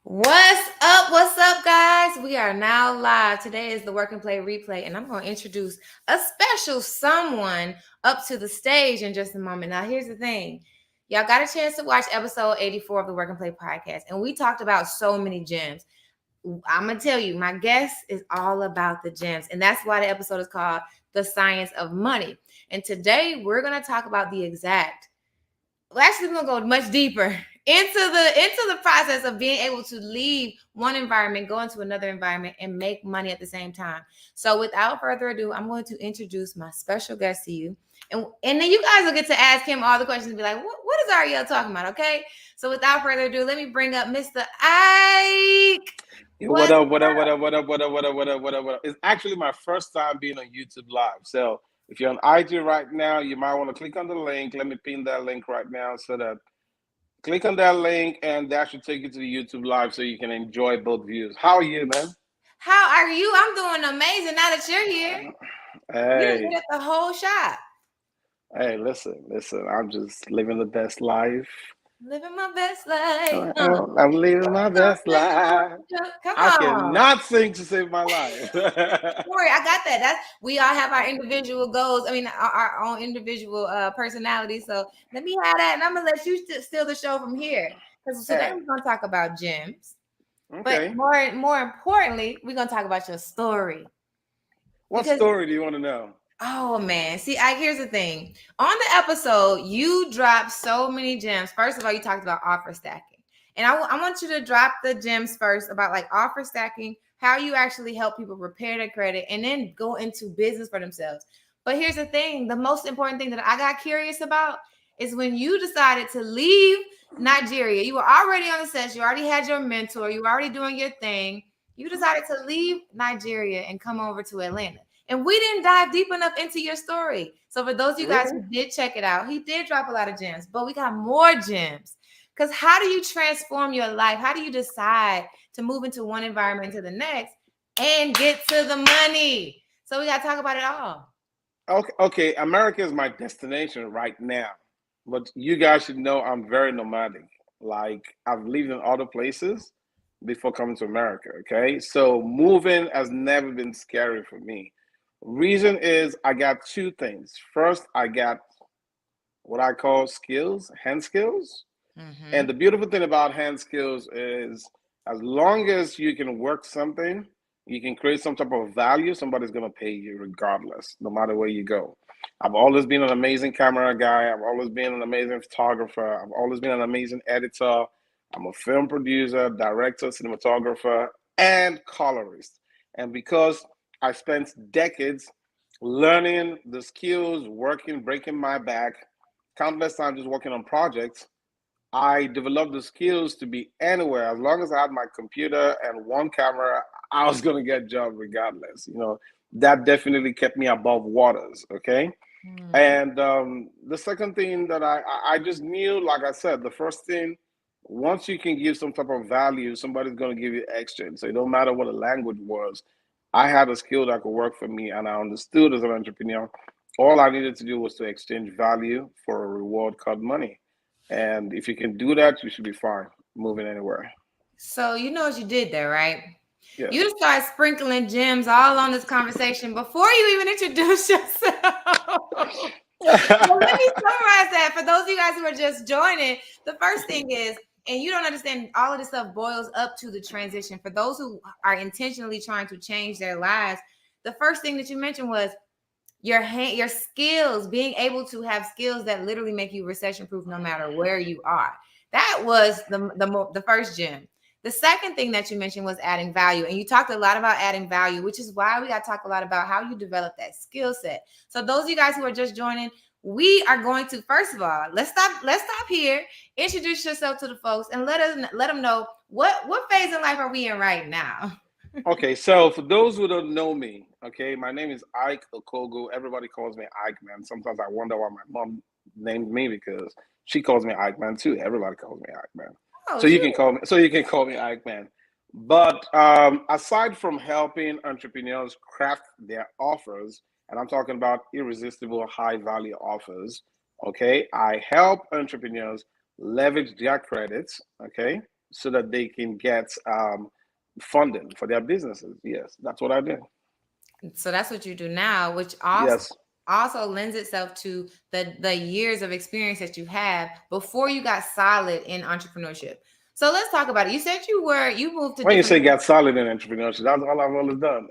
What's up, guys? We are now live. Today is the Work and Play replay, and I'm going to introduce a special someone up to the stage in just a moment. Now, here's the thing. Y'all got a chance to watch episode 84 of the Work and Play podcast, and we talked about so many gems. I'm going to tell you, my guest is all about the gems, and that's why the episode is called The Science of Money. And today, we're going to talk about the exact actually we're gonna go much deeper into the process of being able to leave one environment, go into another environment, and make money at the same time. So without further ado, I'm going to introduce my special guest to you. And then you guys will get to ask him all the questions and be like, what is Ariel talking about? Okay. So without further ado, let me bring up Mr. Ike. What up, what up, what up, what up, what up, what up, what up, what up, what up? It's actually my first time being on YouTube Live. So if you're on IG right now, you might want to click on the link. Let me pin that link right now so that click on that link and that should take you to the YouTube Live so you can enjoy both views. How are you, man? How are you? I'm doing amazing now that you're here. You done Hey, hit up the whole shop. hey, listen. I'm just living the best life. Living my best life. I'm living my best life. Come I on. cannot sing to save my life. Don't worry, I got that. That's we all have our individual goals. I mean, our own individual personalities. So let me have that, and I'm gonna let you steal the show from here. Because today Hey, we're gonna talk about gyms, but okay. more importantly, we're gonna talk about your story. What Because story do you want to know? oh man, see, here's the thing. On the episode, you dropped so many gems. First of all, you talked about offer stacking, and I want you to drop the gems first about like offer stacking, how you actually help people repair their credit, and then go into business for themselves. But here's the thing: the most important thing that I got curious about is when you decided to leave Nigeria. You were already on the set. You already had your mentor. You were already doing your thing. You decided to leave Nigeria and come over to Atlanta. And we didn't dive deep enough into your story. So for those of you guys Really? who did check it out, he did drop a lot of gems, but we got more gems. Because how do you transform your life? How do you decide to move into one environment to the next and get to the money? So we got to talk about it all. Okay, America is my destination right now. But you guys should know I'm very nomadic. Like I've lived in other places before coming to America, okay? So moving has never been scary for me. Reason is I got two things. First, I got what I call skills, hand skills. And Mm-hmm. the beautiful thing about hand skills is as long as you can work something, you can create some type of value, somebody's going to pay you regardless, no matter where you go. I've always been an amazing camera guy. I've always been an amazing photographer. I've always been an amazing editor. I'm a film producer, director, cinematographer, and colorist. And because I spent decades learning the skills, working, breaking my back, countless times just working on projects, I developed the skills to be anywhere. As long as I had my computer and one camera, I was going to get a job regardless. That definitely kept me above waters. Okay. Mm. And the second thing that I just knew, like I said, the first thing, once you can give some type of value, somebody's going to give you extra. So it don't matter what the language was. I had a skill that could work for me, and I understood as an entrepreneur. All I needed to do was to exchange value for a reward called money. And if you can do that, you should be fine moving anywhere. So you know what you did there, right? Yes. You just start sprinkling gems all on this conversation before you even introduce yourself. Well, let me summarize that for those of you guys who are just joining. The first thing is, and you don't understand, all of this stuff boils up to the transition. For those who are intentionally trying to change their lives, the first thing that you mentioned was your skills, being able to have skills that literally make you recession proof no matter where you are. That was the first gem. The second thing that you mentioned was adding value, and you talked a lot about adding value, which is why we got to talk a lot about how you develop that skill set. So those of you guys who are just joining, we are going to, first of all, let's stop here, introduce yourself to the folks, and let them know what phase in life are we in right now. Okay, so for those who don't know me, okay, my name is Iyke Okogwu. Everybody calls me Iykeman. Sometimes I wonder why my mom named me because she calls me Iykeman too. Everybody calls me Iykeman. Oh So you shoot. can call me. So you can call me Iykeman. But aside from helping entrepreneurs craft their offers, and I'm talking about irresistible high value offers, okay, I help entrepreneurs leverage their credits, okay, so that they can get funding for their businesses. Yes, that's what I did. So that's what you do now, which Yes. also lends itself to the years of experience that you have before you got solid in entrepreneurship. So let's talk about it. You said you moved to When you different. say get solid in entrepreneurship, that's all I've always done.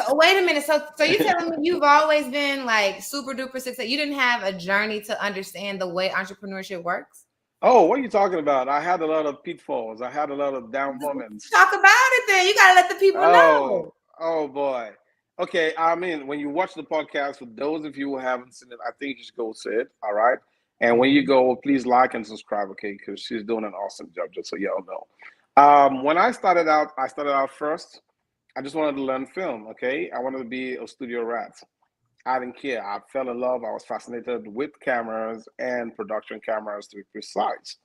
So wait a minute. So you telling me you've always been like super duper success? You didn't have a journey to understand the way entrepreneurship works? Oh, what are you talking about? I had a lot of pitfalls. I had a lot of down moments. Talk about it then. You gotta let the people Oh, know. oh boy. Okay, I mean, when you watch the podcast, for those of you who haven't seen it, I think you should go see it. All right. And when you Mhm. go, please like and subscribe, okay? Because she's doing an awesome job, just so y'all know. When I started out first. I just wanted to learn film, okay? I wanted to be a studio rat. I didn't care. I fell in love. I was fascinated with cameras and production cameras to be precise.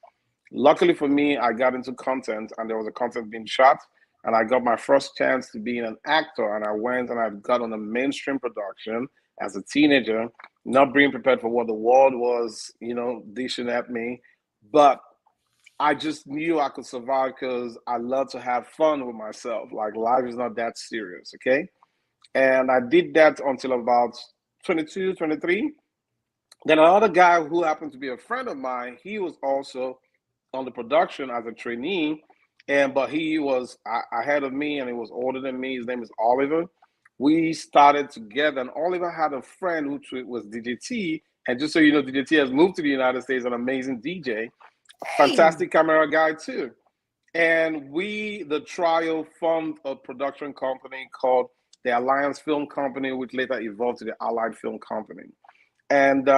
Luckily for me, I got into content and there was a content being shot, and I got my first chance to be an actor. And I went and I got on a mainstream production as a teenager, not being prepared for what the world was, dishing at me. But I just knew I could survive because I love to have fun with myself. Like life is not that serious, okay? And I did that until about 22, 23. Then another guy who happened to be a friend of mine, he was also on the production as a trainee, but he was ahead of me and he was older than me. His name is Oliver. We started together, and Oliver had a friend who was DJT. And just so you know, DJT has moved to the United States, an amazing DJ, Hey. fantastic camera guy too. And we, the trio, formed a production company called the Alliance Film Company, which later evolved to the Allied Film Company. And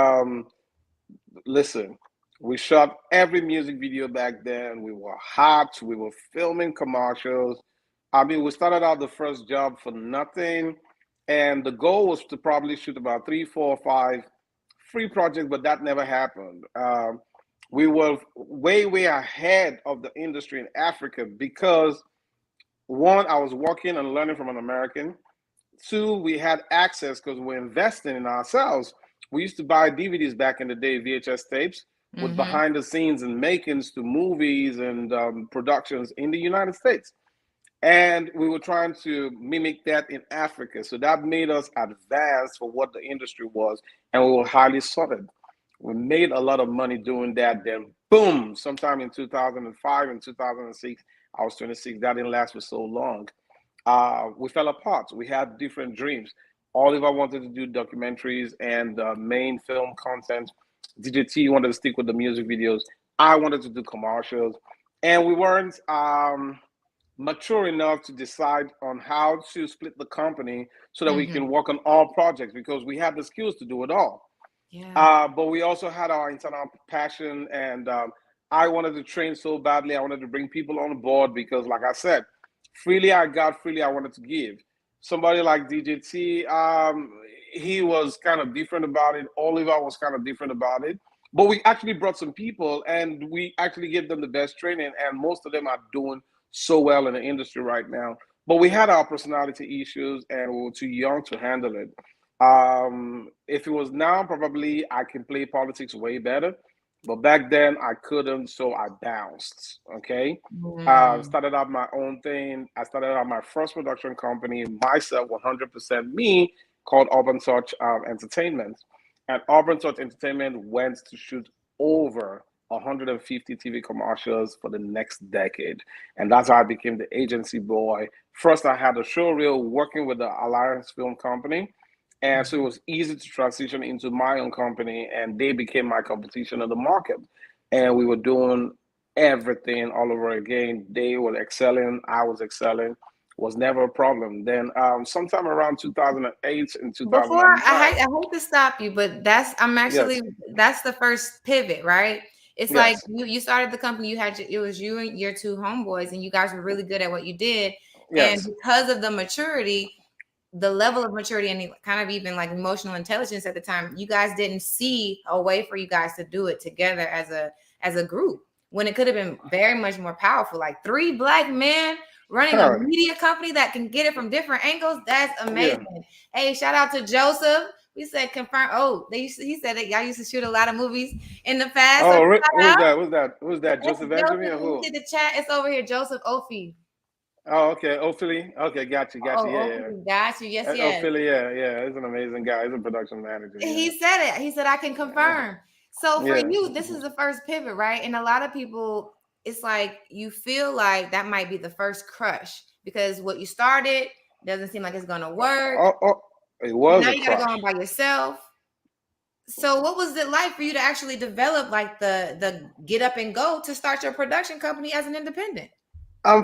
listen, we shot every music video back then. We were hot. We were filming commercials. I mean, we started out the first job for nothing. And the goal was to probably shoot about three, four, five free projects, but that never happened. We were way, way ahead of the industry in Africa because one, I was working and learning from an American. Two, we had access because we're investing in ourselves. We used to buy DVDs back in the day, VHS tapes, with Mm-hmm. behind the scenes and makings to movies and productions in the United States. And we were trying to mimic that in Africa. So that made us advance for what the industry was, and we were highly sorted. We made a lot of money doing that. Then, boom, sometime in 2005 and 2006, I was 26. That didn't last for so long. We fell apart. We had different dreams. Oliver wanted to do documentaries and main film content. DJ T wanted to stick with the music videos. I wanted to do commercials. And we weren't mature enough to decide on how to split the company so that we Mm-hmm. can work on all projects because we had the skills to do it all. Yeah. But we also had our internal passion, and I wanted to train so badly. I wanted to bring people on board because, like I said, freely I got, freely I wanted to give. Somebody like DJT, he was kind of different about it. Oliver was kind of different about it. But we actually brought some people, and we actually gave them the best training, and most of them are doing so well in the industry right now. But we had our personality issues, and we were too young to handle it. If it was now, probably I can play politics way better. But back then I couldn't, so I bounced. Okay. Mm. Started out my own thing. I started out my first production company, myself, 100% me, called Urban Touch Entertainment. And Urban Touch Entertainment went to shoot over 150 TV commercials for the next decade. And that's how I became the agency boy. First, I had a show reel working with the Alliance Film Company. And so it was easy to transition into my own company, and they became my competition in the market. And we were doing everything all over again. They were excelling, I was excelling, was never a problem. Then, sometime around 2008 and Before I 2009, hate, I hate to stop you, but yes, that's the first pivot, right? It's like yes, you started the company, it was you and your two homeboys, and you guys were really good at what you did. And yes, because of the maturity, the level of maturity and kind of even like emotional intelligence at the time, you guys didn't see a way for you guys to do it together as a group when it could have been very much more powerful. Like three black men running a huh, media company that can get it from different angles. That's yeah, amazing. Hey, shout out to Joseph We said confirm. Oh, he said that y'all used to shoot a lot of movies in the past. So Oh, shout who's out. that? Who's that? Who's that? That's Joseph Joseph. Benjamin or Let me who? see the chat. It's over here. Joseph Ophi. Oh, okay. Oh, Philly. Okay, got you. Yeah, Oh, yeah. Ophi. Got you. Yes, Oh, yes. Philly. Yeah, yeah. He's an amazing guy. He's a production manager. He Yeah. said it. He said I can confirm. So for Yeah. you, this is the first pivot, right? And a lot of people, it's like you feel like that might be the first crush because what you started doesn't seem like it's gonna work. Oh, it was Now a you gotta go on crush. by yourself. So what was it like for you to actually develop like the get up and go to start your production company as an independent?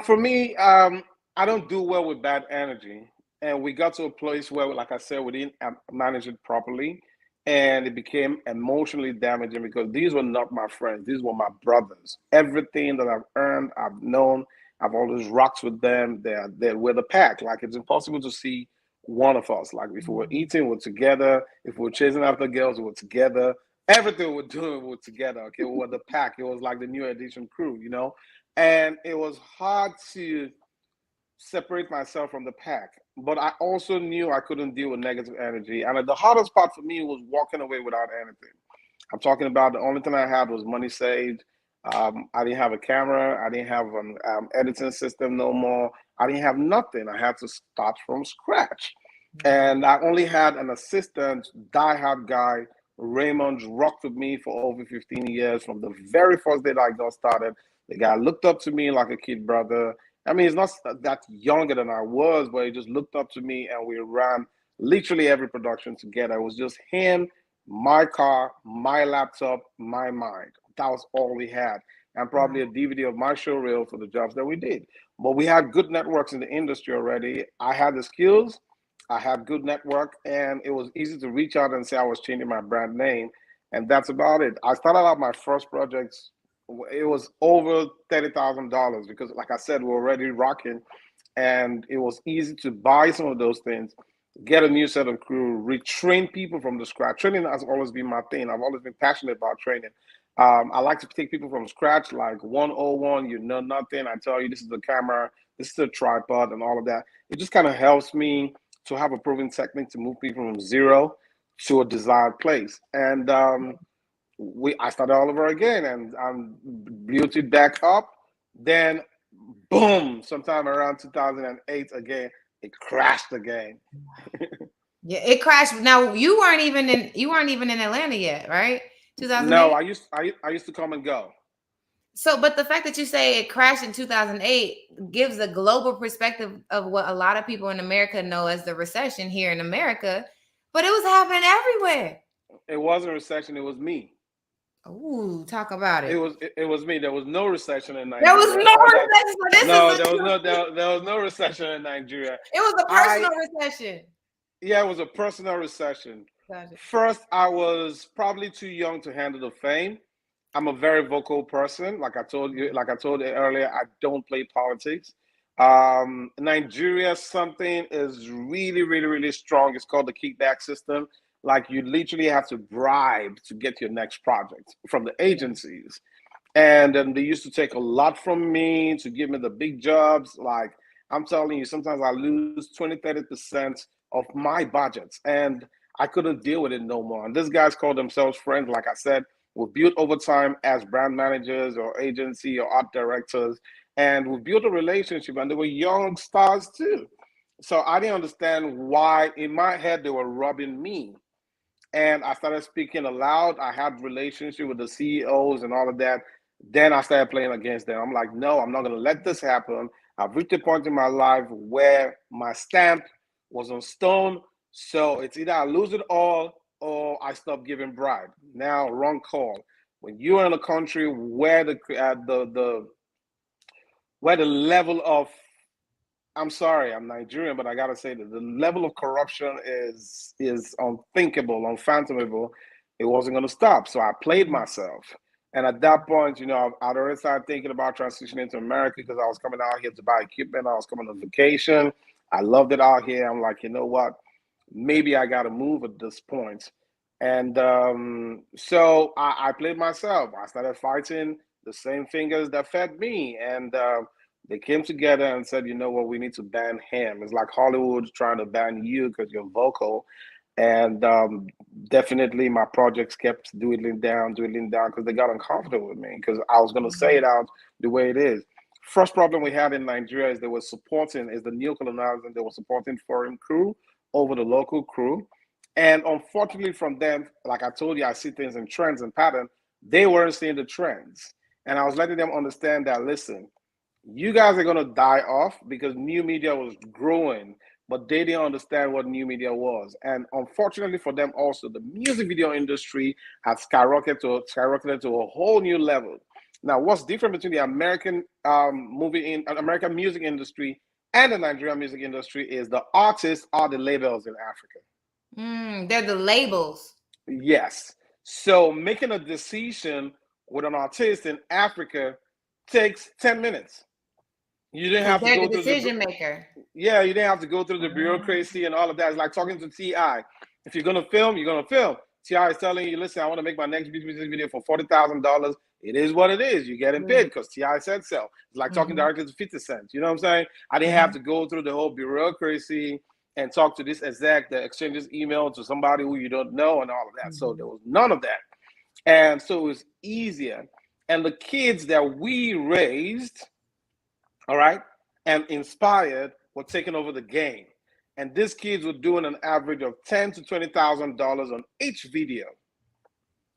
For me, I don't do well with bad energy, and we got to a place where, like I said, we didn't manage it properly, and it became emotionally damaging because these were not my friends; these were my brothers. Everything that I've earned, I've known, I've always rocked with them. We're the pack. Like it's impossible to see one of us. Like if we were eating, we're together. If we were chasing after girls, we were together. Everything we're doing, we're together. Okay, we were the pack. It was like the new edition crew, you know, and it was hard to separate myself from the pack. But I also knew I couldn't deal with negative energy. And the hardest part for me was walking away without anything. I'm talking about the only thing I had was money saved. I didn't have a camera. I didn't have an editing system no more. I didn't have nothing. I had to start from scratch. And I only had an assistant, diehard guy. Raymond rocked with me for over 15 years from the very first day that I got started. The guy looked up to me like a kid brother. I mean, he's not that younger than I was, but he just looked up to me and we ran literally every production together. It was just him, my car, my laptop, my mind. That was all we had. And probably a DVD of my show reel for the jobs that we did. But we had good networks in the industry already. I had the skills, I had good network, and it was easy to reach out and say I was changing my brand name. And that's about it. I started out my first projects, it was over $30,000 because, like I said, we're already rocking, and it was easy to buy some of those things, get a new set of crew, retrain people from the scratch. Training has always been my thing. I've always been passionate about training. I like to take people from scratch, like 101. You know nothing. I tell you, this is the camera, this is the tripod, and all of that. It just kind of helps me to have a proven technique to move people from zero to a desired place. And I started all over again and built it back up. Then, boom, sometime around 2008 again, it crashed again. Yeah, it crashed. Now you weren't even in Atlanta yet, right? No, 2008. I used to come and go. So, but the fact that you say it crashed in 2008 gives a global perspective of what a lot of people in America know as the recession here in America, but it was happening everywhere. It wasn't a recession, it was me. Ooh, talk about it. It was me. There was no recession in There was Nigeria. no All that recession. So this is no, a there was no recession in Nigeria. it was a I personal recession. Yeah, it was a personal recession. Gotcha. First, I was probably too young to handle the fame. I'm a very vocal person. Like I told you earlier, I don't play politics. Nigeria, something is really, really, really strong. It's called the kickback system. Like you literally have to bribe to get your next project from the Yeah. agencies. And then they used to take a lot from me to give me the big jobs. Like I'm telling you, sometimes I lose 20, 30% of my budgets. And I couldn't deal with it no more. And these guys call themselves friends. Like I said, we built over time as brand managers or agency or art directors. And we built a relationship, and they were young stars too. So I didn't understand why in my head they were robbing me. And I started speaking aloud. I had relationship with the CEOs and all of that. Then I started playing against them. I'm like, no, I'm not going to let this happen. I've reached a point in my life where my stamp was on stone. So it's either I lose it all or I stop giving bribe. Now, wrong call. When you're in a country where the level of, I'm sorry, I'm Nigerian, but I gotta say that the level of corruption is unthinkable, unfathomable. It wasn't gonna stop, so I played myself. And at that point, I'd already started thinking about transitioning to America because I was coming out here to buy equipment. I was coming on vacation. I loved it out here. I'm like, you know what? Maybe I gotta move at this point. And so I played myself. I started fighting the same fingers that fed me, and they came together and said, you know what, we need to ban him. It's like Hollywood trying to ban you because you're vocal. And definitely my projects kept dwindling down because they got uncomfortable with me because I was going to say it out the way it is. First problem we had in Nigeria is the neo-colonialism, they were supporting foreign crew over the local crew. And unfortunately from them, like I told you, I see things in trends and patterns. They weren't seeing the trends. And I was letting them understand that, listen, you guys are going to die off because new media was growing, but they didn't understand what new media was. And unfortunately for them also, the music video industry has skyrocketed to a whole new level. Now, what's different between the American music industry and the Nigerian music industry is the artists are the labels in Africa. They're the labels. Yes. So making a decision with an artist in Africa takes 10 minutes. You didn't Because have to they're go the through the decision maker. Yeah, you didn't have to go through the Mm. bureaucracy and all of that. It's like talking to Ti. If you're gonna film, you're gonna film. Ti is telling you, listen, I want to make my next music video for $40,000. It is what it is. You're getting paid because Ti said so. It's like talking Mm-hmm. directly to 50 Cent. You know what I'm saying? I didn't have Mm-hmm. to go through the whole bureaucracy and talk to this exec that exchanges email to somebody who you don't know and all of that. So Mm-hmm. there was none of that. And so it was easier. And the kids that we raised, all right, and inspired were taking over the game. And these kids were doing an average of $10,000 to $20,000 on each video.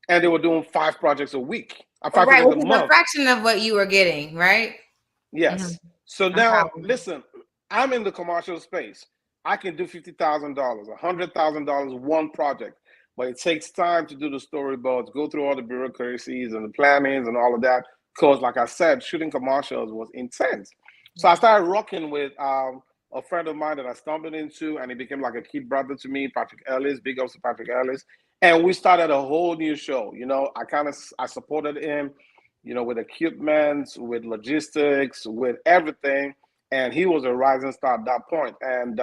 And they were doing 5 projects a week, five Right, projects a which is a month. fraction of what you were getting, right? Mm-hmm. Yes. So I'm now, proud of you. listen, I'm in the commercial space. I can do $50,000, $100,000 one project, but it takes time to do the storyboards, go through all the bureaucracies and the plannings and all of that. Because, like I said, shooting commercials was intense. So I started rocking with a friend of mine that I stumbled into, and he became like a kid brother to me, Patrick Ellis. Big ups to Patrick Ellis. And we started a whole new show. I supported him with equipment, with logistics, with everything. And he was a rising star at that point. And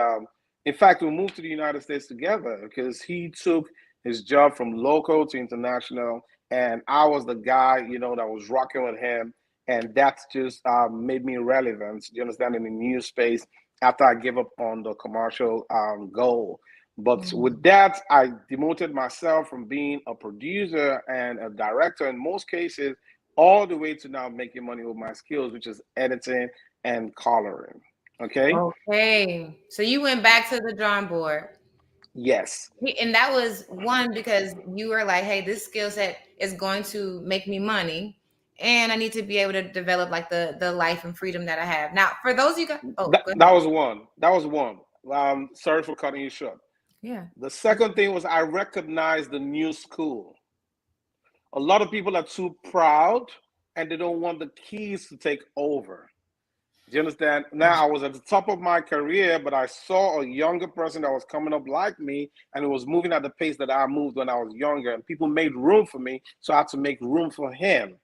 in fact, we moved to the United States together because he took his job from local to international. And I was the guy, that was rocking with him. And that's just made me relevant, do you understand, in the news space after I gave up on the commercial goal. But with Mm. that, I demoted myself from being a producer and a director in most cases all the way to now making money with my skills, which is editing and coloring. Okay. Okay. So you went back to the drawing board. Yes. And that was one because you were like, hey, this skill set is going to make me money. And I need to be able to develop like the life and freedom that I have. Now, for those of you guys, oh, That, go that ahead. was one. That was one. Sorry for cutting you short. Yeah. The second thing was I recognized the new school. A lot of people are too proud and they don't want the keys to take over. Do you understand? Now I was at the top of my career, but I saw a younger person that was coming up like me, and it was moving at the pace that I moved when I was younger. And people made room for me, so I had to make room for him.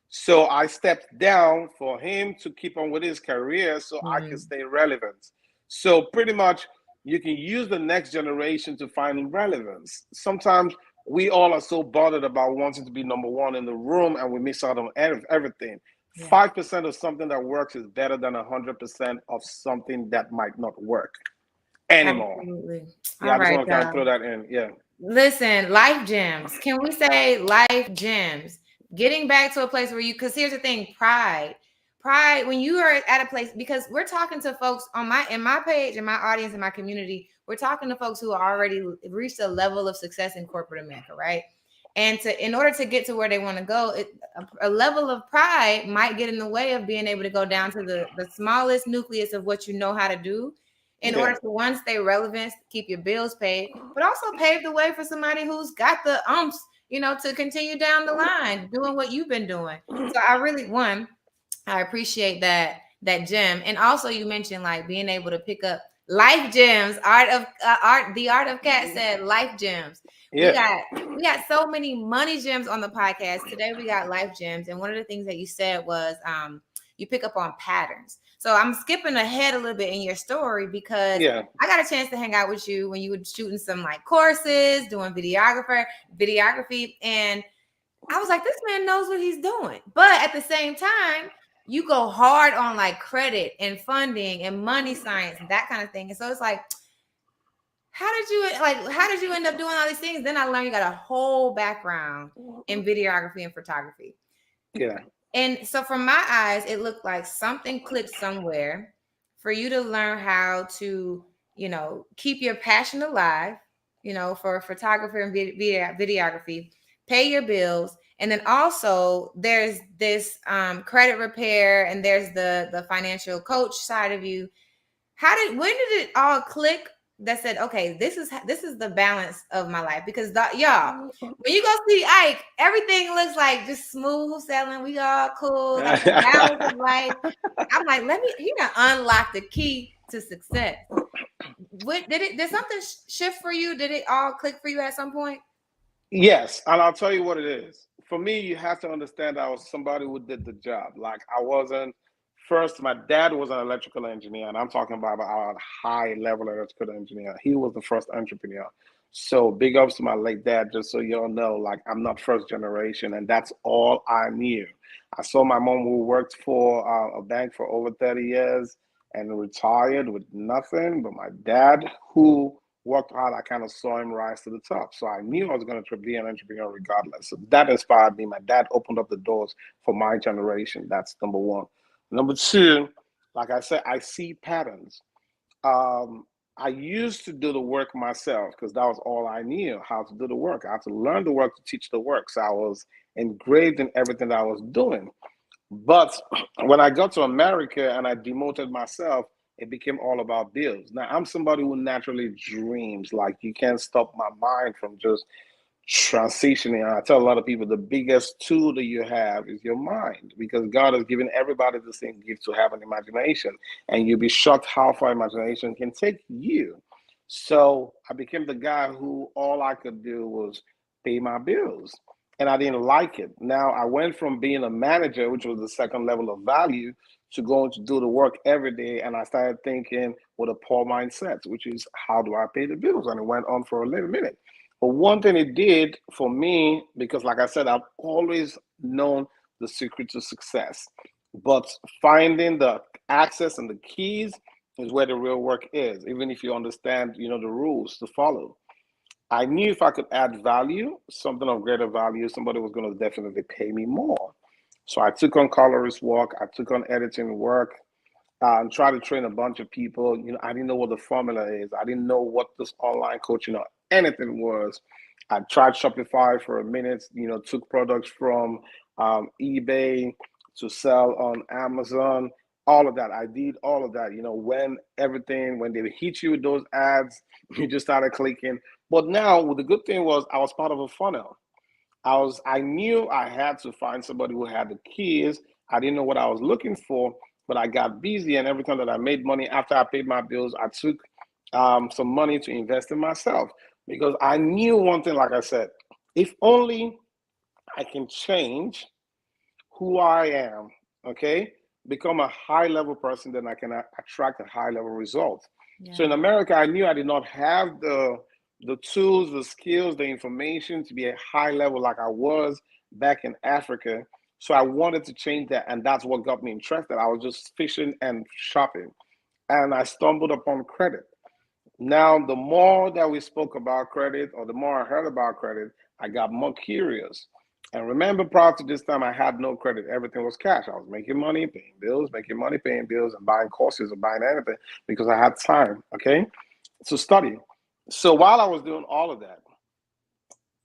So I stepped down for him to keep on with his career, so I can Mm. stay relevant. So pretty much, you can use the next generation to find relevance. Sometimes we all are so bothered about wanting to be number one in the room, and we miss out on everything. Yeah. 5% of something that works is better than 100% of something that might not work anymore. Absolutely. Yeah, All I just right, want to kind of throw y'all. that in. Yeah. Listen, life gems. Can we say life gems? Getting back to a place where because here's the thing, pride. When you are at a place, because we're talking to folks on my page, in my audience, in my community, we're talking to folks who are already reached a level of success in corporate America, right? And in order to get to where they want to go, a level of pride might get in the way of being able to go down to the smallest nucleus of what you know how to do in order Yeah. to one, stay relevant, keep your bills paid, but also pave the way for somebody who's got the umps, to continue down the line doing what you've been doing. So I appreciate that gem. And also you mentioned like being able to pick up life gems, the art of cat said life gems. We Yeah. got we got so many money gems on the podcast. Today we got life gems. And one of the things that you said was you pick up on patterns. So I'm skipping ahead a little bit in your story because Yeah. I got a chance to hang out with you when you were shooting some like courses, doing videography, and I was like, this man knows what he's doing. But at the same time, you go hard on like credit and funding and money science and that kind of thing. And so it's like, how did you end up doing all these things? Then I learned you got a whole background in videography and photography. Yeah. And so from my eyes, it looked like something clicked somewhere for you to learn how to, keep your passion alive, for photography and videography, pay your bills. And then also there's this credit repair, and there's the financial coach side of you. When did it all click that said, okay, this is the balance of my life? Because y'all, when you go see Ike, everything looks like just smooth sailing. We all cool, got the balance of life. I'm like, he gonna unlock the key to success. What did something shift for you? Did it all click for you at some point? Yes, and I'll tell you what it is. For me, you have to understand I was somebody who did the job. Like I wasn't first. My dad was an electrical engineer, and I'm talking about a high level electrical engineer. He was the first entrepreneur. So big ups to my late dad. Just so you all know, like I'm not first generation, and that's all I knew. I saw my mom who worked for a bank for over 30 years and retired with nothing. But my dad, who worked hard, I kind of saw him rise to the top. So I knew I was going to be an entrepreneur regardless. So that inspired me. My dad opened up the doors for my generation. That's number one. Number two, like I said, I see patterns. Um, I used to do the work myself because that was all I knew how to do the work. I had to learn the work to teach the work. So I was engraved in everything that I was doing. But when I got to America and I demoted myself, it became all about bills. Now, I'm somebody who naturally dreams. Like, you can't stop my mind from just transitioning. I tell a lot of people the biggest tool that you have is your mind because God has given everybody the same gift to have an imagination. And you'll be shocked how far imagination can take you. So I became the guy who all I could do was pay my bills. And I didn't like it. Now I went from being a manager, which was the second level of value, to going to do the work every day. And I started thinking with a poor mindset, which is how do I pay the bills? And it went on for a little minute. But one thing it did for me, because like I said, I've always known the secret to success. But finding the access and the keys is where the real work is, even if you understand, the rules to follow. I knew if I could add value, something of greater value, somebody was going to definitely pay me more. So I took on colorist work, I took on editing work, and tried to train a bunch of people. I didn't know what the formula is. I didn't know what this online coaching or anything was. I tried Shopify for a minute, took products from eBay to sell on Amazon, all of that. I did all of that. When they hit you with those ads, you just started clicking. But now, the good thing was I was part of a funnel. I knew I had to find somebody who had the keys. I didn't know what I was looking for, but I got busy, and every time that I made money after I paid my bills, I took some money to invest in myself because I knew one thing. Like I said, if only I can change who I am, okay, become a high level person, then I can attract a high level result. So in Yeah. America, I knew I did not have the tools, the skills, the information to be a high level like I was back in Africa. So I wanted to change that, and that's what got me interested. I was just fishing and shopping, and I stumbled upon credit. Now, the more that we spoke about credit, or the more I heard about credit, I got more curious. And remember, prior to this time, I had no credit. Everything was cash. I was making money, paying bills, making money, paying bills, and buying courses or buying anything because I had time, okay, to study. So while I was doing all of that,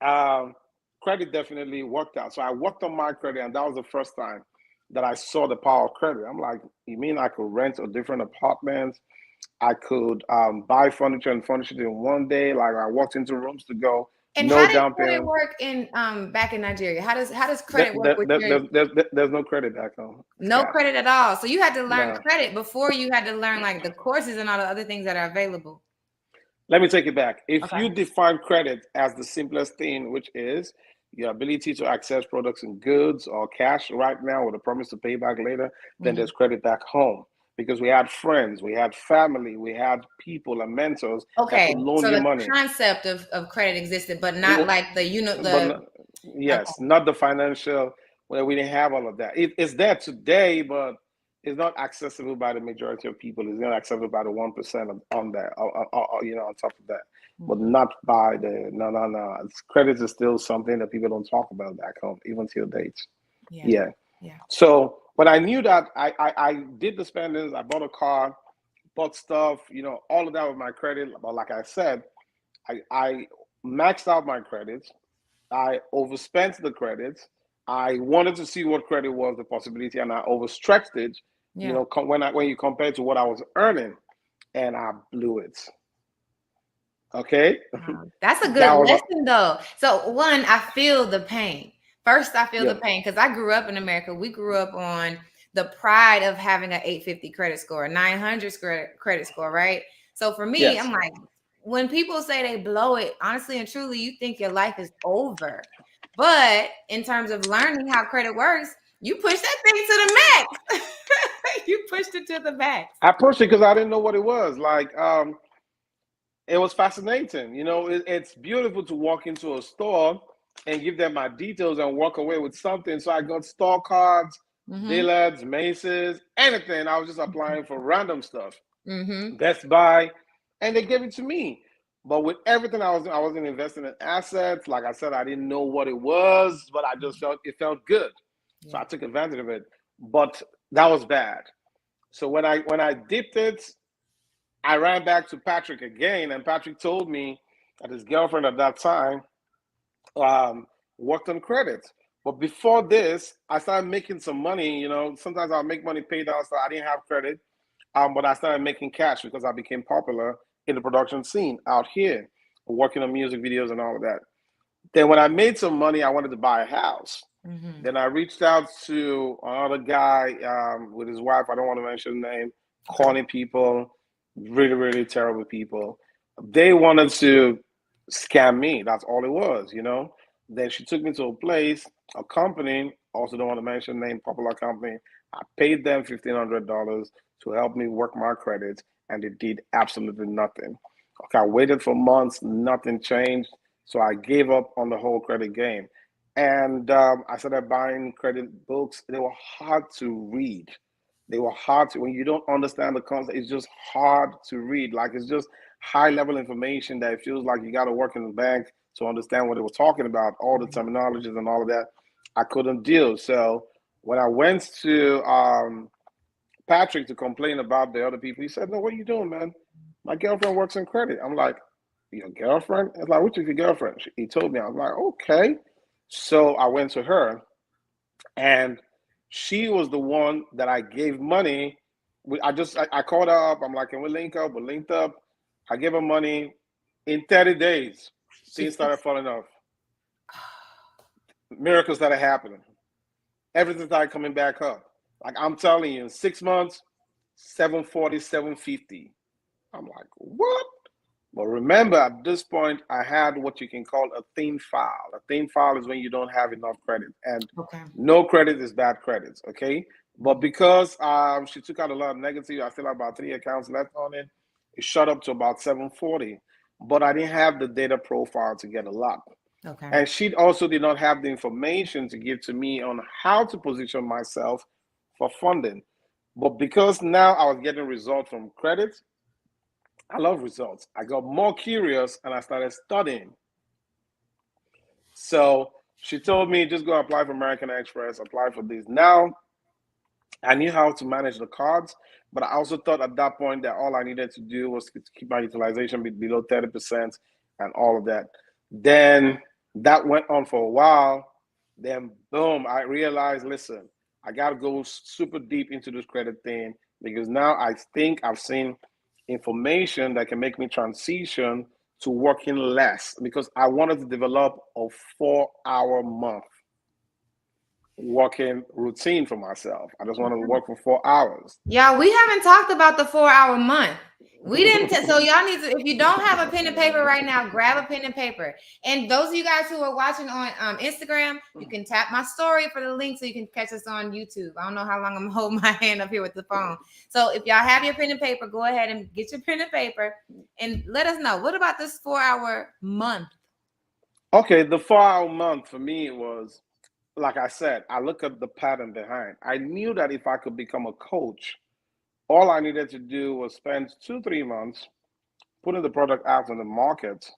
um, credit definitely worked out. So I worked on my credit, and that was the first time that I saw the power of credit. I'm like, you mean I could rent a different apartment? I could buy furniture and furnish it in one day. Like I walked into rooms to go, And no how did down credit payment. work in back in Nigeria? How does credit work with your There's no credit back home. It's no cash. credit at all? So you had to learn No. credit before you had to learn like the courses and all the other things that are available. Let me take it back. If Okay. you define credit as the simplest thing, which is your ability to access products and goods or cash right now with a promise to pay back later, then Mhm. there's credit back home. Because we had friends, we had family, we had people and mentors that Okay. could loan So you the money. concept of credit existed, but not Mm, like the But the okay. yes, not the financial, where we didn't have all of that. It's there today, but is not accessible by the majority of people. It's not accessible by the 1% on that, on top of that, but Mhm. not by the no. Credit is still something that people don't talk about back home, even till date. Yeah. Yeah. Yeah. So, but I knew that I did the spendings. I bought a car, bought stuff, all of that with my credit. But like I said, I maxed out my credits. I overspent the credits. I wanted to see what credit was, the possibility, and I overstretched it. Yeah. When you compare to what I was earning, and I blew it. Okay, That's a that good was lesson though. So one, I feel the pain. First, I feel the yeah, pain because I grew up in America. We grew up on the pride of having an 850 credit score, 900 credit score, right? So for me, I'm yes. like, when people say they blow it, honestly and truly, you think your life is over. But in terms of learning how credit works, you push that thing to the max. You pushed it to the max. I pushed it because I didn't know what it was. Like, it was fascinating. It's beautiful to walk into a store and give them my details and walk away with something. So I got store cards, Mm-hmm. Dillard's, Macy's, anything. I was just applying for random stuff. Mm-hmm. Best Buy, and they gave it to me. But with everything I wasn't investing in assets. Like I said, I didn't know what it was, but I just felt it felt good. So Yeah. I took advantage of it. But that was bad. So when I dipped it, I ran back to Patrick again, and Patrick told me that his girlfriend at that time um, worked on credit. But before this, I started making some money. Sometimes I'll make money pay down, so I didn't have credit. But I started making cash because I became popular in the production scene out here, working on music videos and all of that. Then when I made some money, I wanted to buy a house. Mm-hmm. Then I reached out to another guy with his wife. I don't want to mention the name. Okay. Corny people, really, really terrible people. They wanted to scam me. That's all it was. Then she took me to a place, a company. Also, don't want to mention the name. Popular company. I paid them $1,500 to help me work my credits, and they did absolutely nothing. Okay, I waited for months. Nothing changed. So I gave up on the whole credit game. And I started buying credit books. They were hard to read. They were hard to, when you don't understand the concept, it's just hard to read. Like it's just high level information that it feels like you got to work in the bank to understand what they were talking about, all the terminologies and all of that. I couldn't deal. So when I went to Patrick to complain about the other people, he said, "No, what are you doing, man? My girlfriend works in credit." I'm like, "Your girlfriend?" It's like, "Which is your girlfriend?" He told me. I was like, "Okay." So I went to her, and she was the one that I gave money. I called her up. I'm like, "Can we link up?" We linked up. I gave her money. In 30 days, She things started fixed. falling off. Miracles started happening. Everything started coming back up. Like I'm telling you, in 6 months, 740, 750. I'm like, what? But remember, at this point, I had what you can call a thin file. A thin file is when you don't have enough credit, and Okay. no credit is bad credit. Okay, but because she took out a lot of negative, I still have about 3 accounts left on it. It shot up to about 740, but I didn't have the data profile to get a lot. Okay. And she also did not have the information to give to me on how to position myself for funding. But because now I was getting results from credit, I love results. I got more curious and I started studying. So she told me, just go apply for American Express, apply for this. Now I knew how to manage the cards, but I also thought at that point that all I needed to do was to keep my utilization below 30% and all of that. Then that went on for a while. Then boom, I realized, listen, I got to go super deep into this credit thing because now I think I've seen information that can make me transition to working less because I wanted to develop a 4-hour month working routine for myself. I just want to work for 4 hours. Y'all, we haven't talked about the 4 hour month. We didn't. So y'all need to. If you don't have a pen and paper right now, grab a pen and paper. And those of you guys who are watching on Instagram, you can tap my story for the link so you can catch us on YouTube. I don't know how long I'm holding my hand up here with the phone. So if y'all have your pen and paper, go ahead and get your pen and paper and let us know. What about this 4 hour month? Okay, the 4 hour month for me was like I said, I look at the pattern behind. I knew that if I could become a coach, all I needed to do was spend 2, 3 months putting the product out in the market.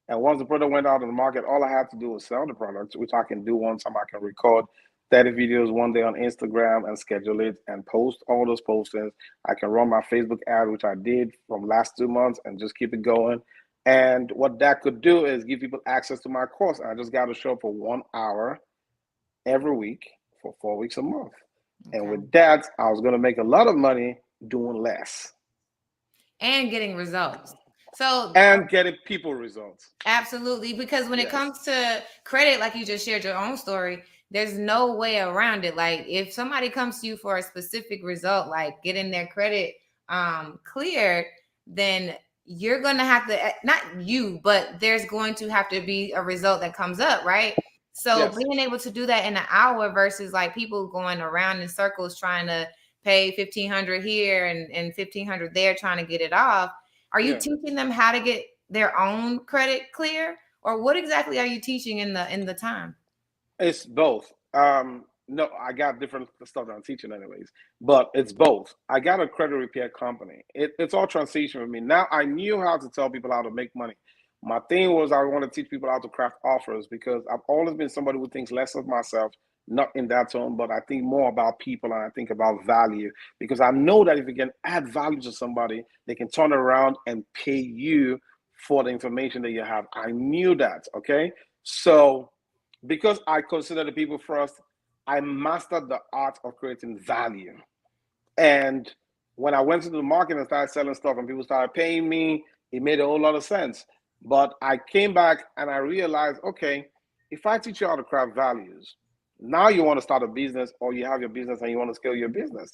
And once the product went out in the market, all I had to do was sell the product, which I can do one time. I can record 30 videos one day on Instagram and schedule it and post all those postings. I can run my Facebook ad, which I did from last 2 months, and just keep it going. And what that could do is give people access to my course. And I just got to show up for 1 hour every week for 4 weeks a month. And Okay. with that, I was going to make a lot of money doing less And getting results. So and getting people results. absolutely, because when it Yes. comes to credit, like you just shared your own story, there's no way around it. Like if somebody comes to you for a specific result, like getting their credit cleared, then you're going to have to, not you, but there's going to have to be a result that comes up, right? So Yes. being able to do that in an hour versus like people going around in circles trying to pay 1,500 here and 1,500 there trying to get it off. Are you Yeah. teaching them how to get their own credit clear, or what exactly are you teaching in the time? It's both. No, I got different stuff that I'm teaching anyways, but it's both. I got a credit repair company. It's all transition for me. Now I knew how to tell people how to make money. My thing was I want to teach people how to craft offers because I've always been somebody who thinks less of myself, not in that tone, but I think more about people and I think about value because I know that if you can add value to somebody, they can turn around and pay you for the information that you have. I knew that, okay? So because I consider the people first, I mastered the art of creating value. And when I went into the market and started selling stuff and people started paying me, it made a whole lot of sense. But I came back and I realized, okay, if I teach you how to craft values, now you want to start a business or you have your business and you want to scale your business.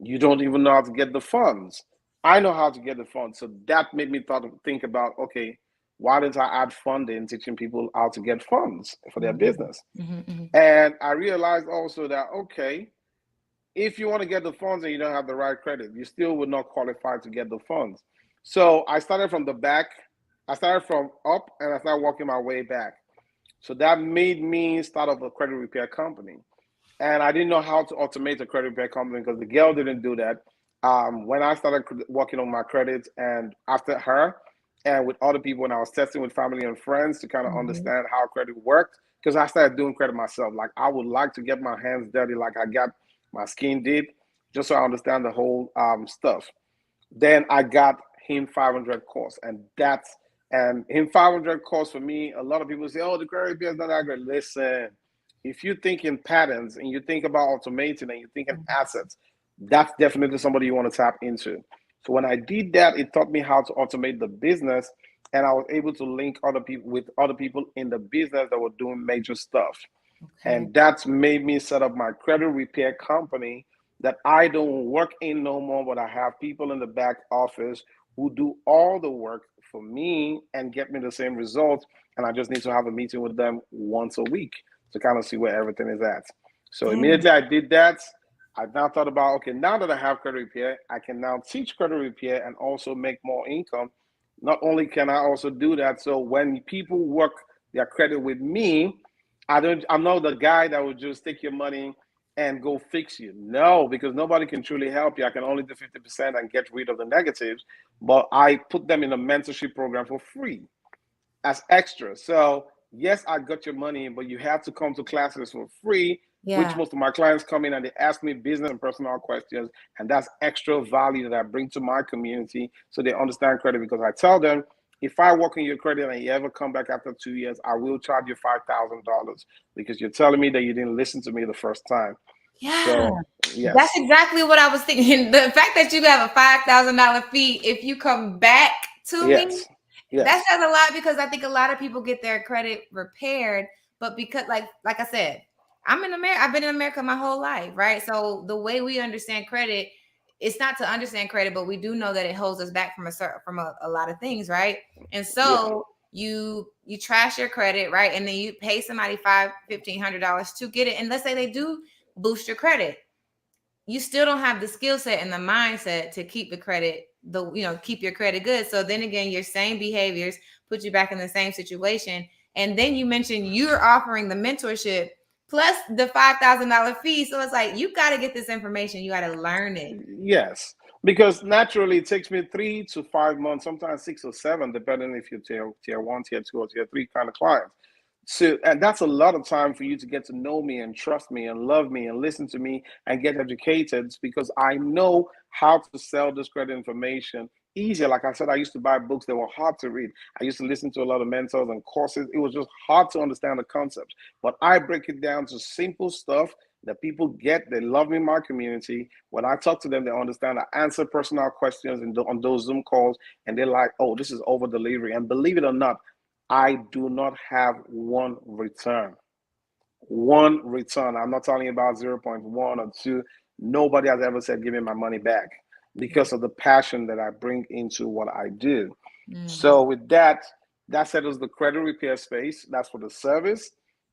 You don't even know how to get the funds. I know how to get the funds. So that made me think about, okay, why didn't I add funding, teaching people how to get funds for their Mm-hmm, business? mm-hmm. And I realized also that, okay, if you want to get the funds and you don't have the right credit, you still would not qualify to get the funds. So I started from the back. I started from up and I started working my way back. So that made me start up a credit repair company. And I didn't know how to automate a credit repair company because the girl didn't do that. When I started working on my credits and after her and with other people, when I was testing with family and friends to kind of Mm-hmm. understand how credit worked, because I started doing credit myself. Like I would like to get my hands dirty, like I got my skin did, just so I understand the whole stuff. Then I got him 500 course, and him 500 course for me. A lot of people say, "Oh, the credit repair is not that great." Listen, if you think in patterns and you think about automating and you think in assets, that's definitely somebody you want to tap into. So when I did that, it taught me how to automate the business, and I was able to link other people with other people in the business that were doing major stuff. Okay. And that's made me set up my credit repair company that I don't work in no more, but I have people in the back office who do all the work for me and get me the same results. And I just need to have a meeting with them once a week to kind of see where everything is at. So Dang. immediately I did that. I now thought about, okay, now that I have credit repair, I can now teach credit repair and also make more income. Not only can I also do that, so when people work their credit with me, I'm not the guy that would just take your money and go fix you. No, because nobody can truly help you. I can only do 50% and get rid of the negatives, but I put them in a mentorship program for free as extra. So yes, I got your money, but you have to come to classes for free, which Yeah. most of my clients come in and they ask me business and personal questions. And that's extra value that I bring to my community so they understand credit because I tell them if I work on your credit and you ever come back after 2 years, I will charge you $5,000 because you're telling me that you didn't listen to me the first time. Yeah. So That's yes, exactly what I was thinking. The fact that you have a $5,000 fee if you come back to me, yes, that yes, says a lot because I think a lot of people get their credit repaired, but because like I said, I'm in America. I've been in America my whole life, right? So the way we understand credit, it's not to understand credit, but we do know that it holds us back from a lot of things, right? And yeah, so you trash your credit, right? And then you pay somebody $1,500 to get it. And let's say they do boost your credit, you still don't have the skill set and the mindset to keep the credit, keep your credit good. So then again, your same behaviors put you back in the same situation. And then you mentioned you're offering the mentorship plus the $5,000 fee. So it's like you got to get this information. You got to learn it. Yes, because naturally it takes me 3 to 5 months, sometimes 6 or 7, depending if you're tier one, tier two, or tier three kind of client. So, and that's a lot of time for you to get to know me and trust me and love me and listen to me and get educated because I know how to sell this credit information easier. Like I said, I used to buy books that were hard to read. I used to listen to a lot of mentors and courses. It was just hard to understand the concepts. But I break it down to simple stuff that people get. They love me in my community. When I talk to them, they understand. I answer personal questions on those Zoom calls, and they're like, oh, this is over delivery. And believe it or not, I do not have one return. One return. I'm not talking about zero point 0.1 or 2. Nobody has ever said, give me my money back because of the passion that I bring into what I do. Mm-hmm. So, with that, that settles the credit repair space. That's for the service.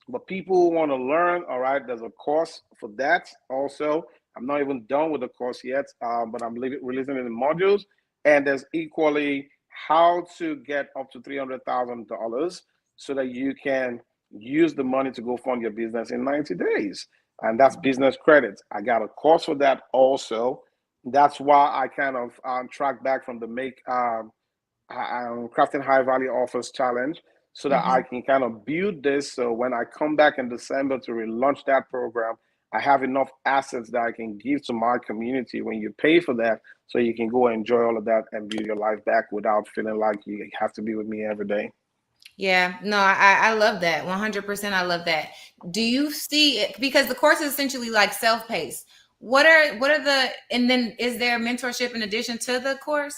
But people who want to learn, all right, there's a course for that also. I'm not even done with the course yet, but I'm releasing it in modules. And there's equally how to get up to $300,000 so that you can use the money to go fund your business in 90 days. And that's business credit. I got a course for that also. That's why I kind of track back from the crafting high value offers challenge so that I Mm-hmm. can kind of build this. So when I come back in December to relaunch that program, I have enough assets that I can give to my community when you pay for that so you can go enjoy all of that and build your life back without feeling like you have to be with me every day. Yeah, no, I love that. 100%. I love that. Do you see it? Because the course is essentially like self-paced. What are the, and then is there mentorship in addition to the course?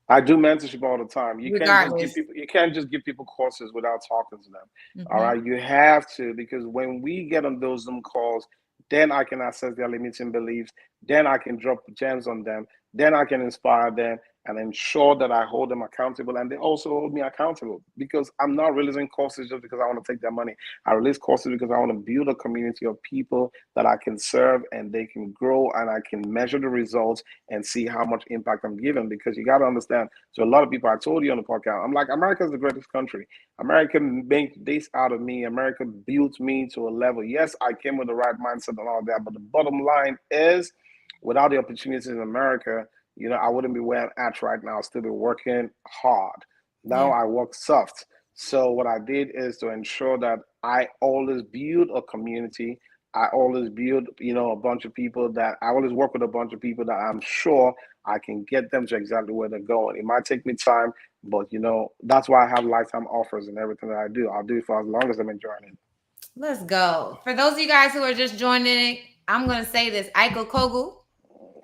I do mentorship all the time. Regardless. You can't just give people courses without talking to them. All Mm-hmm. right. You have to, because when we get on those Zoom calls, then I can assess their limiting beliefs. Then I can drop gems on them. Then I can inspire them and ensure that I hold them accountable. And they also hold me accountable because I'm not releasing courses just because I want to take their money. I release courses because I want to build a community of people that I can serve and they can grow and I can measure the results and see how much impact I'm giving. Because you got to understand, so a lot of people, I told you on the podcast, I'm like, America is the greatest country. America made this out of me. America built me to a level. Yes, I came with the right mindset and all that, but the bottom line is, without the opportunities in America, I wouldn't be where I'm at right now. I'll still be working hard. Now Yeah. I work soft. So what I did is to ensure that I always build a community. I always build, a bunch of people that I always work with a bunch of people that I'm sure I can get them to exactly where they're going. It might take me time, but that's why I have lifetime offers and everything that I do. I'll do it for as long as I'm enjoying it. Let's go. For those of you guys who are just joining it, I'm gonna say this. Iyke Okogwu.